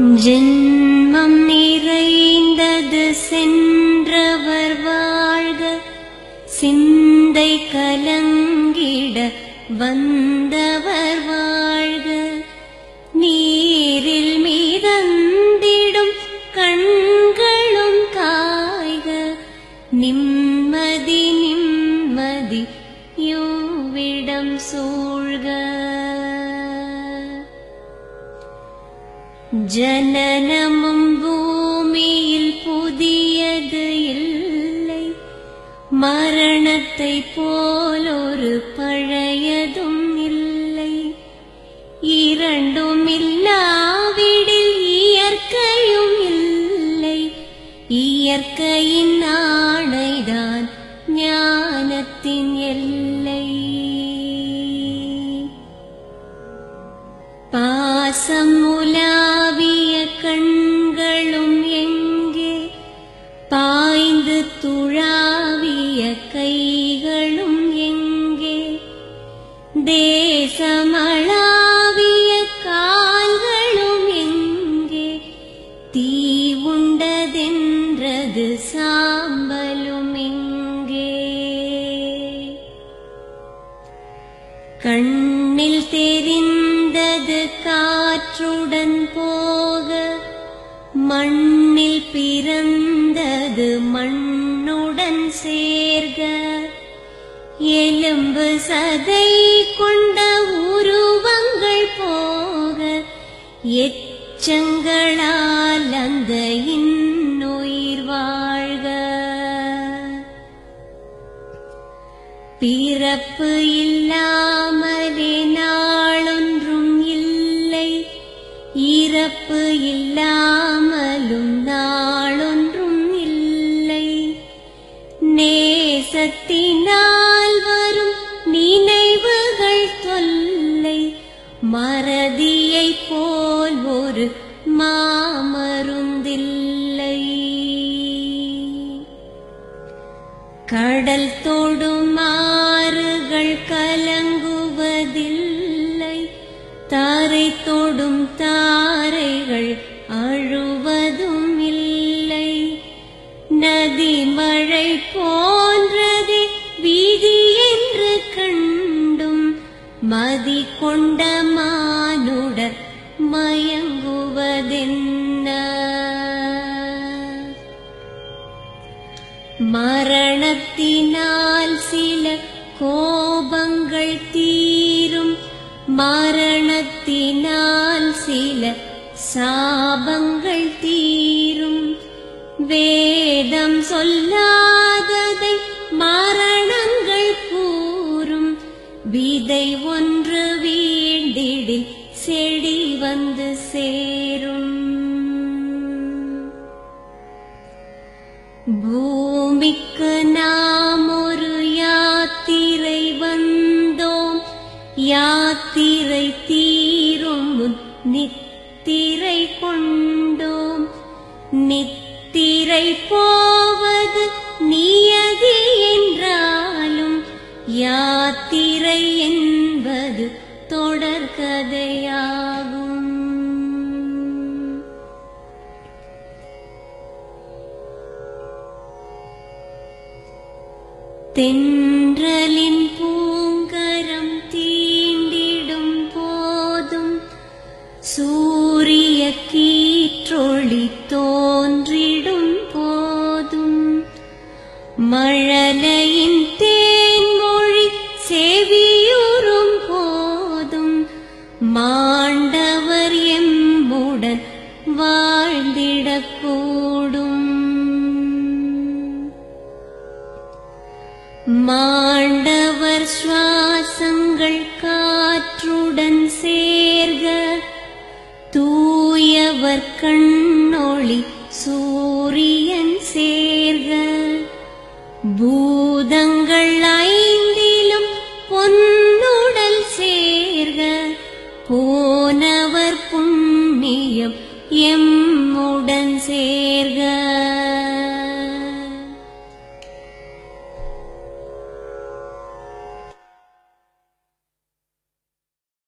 ஜென்மம் நிறைந்தது சென்றவர் வாழ்க, சிந்தை கலங்கிட வந்தவர் வாழ்க. நீரில் மிதந்திடும் கண்களும் காய்க, நிம்மதி நிம்மதி யோவிடம் சூழ்க. ஜனனமும் பூமியில் புதியது இல்லை, மரணத்தை போலொரு பழையதும் இல்லை. இரண்டும் இல்லாவிடில் இயற்கையும் இல்லை, இயற்கையின் ஆணைதான் ஞானத்தின் எல்லை. பாசம் உலாவிய கண்களும் எங்கே, பாய்ந்து துழாவிய கைகளும் எங்கே, தேசமளாவிய கால்களும் எங்கே, தீ உண்டதென்றது சாம்பலும் எங்கே. கண்ணில் தெரிந்தது காற்றுடன் போக, மண்ணில் பிறந்தது மண்ணுடன் சேர்க. எலும்பு சதை கொண்ட உருவங்கள் போக, எச்சங்களால் அந்த இன்னுயிர் வாழ்க. பிறப்பு இல்லாமலே நாளொன்றும் இல்லை, இறப்பு இல்லாமலும் நாளொன்றும் இல்லை. நேசத்தினால் வரும் நினைவுகள் தொல்லை, மறதியைப் போல் ஒரு மாமருந்தில்லை. கடல் தொடும் ஆறுகள் கலங்குவதில்லை, தாரை தொடும் தாரைகள் அழுவதும் இல்லை. நதி மழை போன்றதே வீதி என்று கண்டும், மதி கொண்ட மானுடர் மயங்குவதென்ன. மரணத்தினால் சில கோபங்கள் தீரும், மரணத்தினால் சில சாபங்கள் தீரும். வேதம் சொல்லாததை மரணங்கள் கூறும், விதை ஒன்று வீண்டிடில் செடி வந்து சேரும். பூமிக்கு நாம் ஒரு யாத்திரை வந்தோம், யாத்திரை தீரும் முன் நித்திரை கொண்டோம். நித்திரை போவது நியதி என்றாலும், யாத்திரை என்பது தொடர்கதையாகும். தென்றலின் பூங்கரம் தீண்டிடும் போதும், சூரிய கீற்றொளி தோன்றிடும் போதும், மழலையின் தேன்மொழி செவியுறும் போதும், மாண்டவர் எம்முடன் வாழ்ந்திடக்கூடும். மாண்டவர் சுவாசங்கள் காற்றுடன் சேர்க, தூயவர் கண்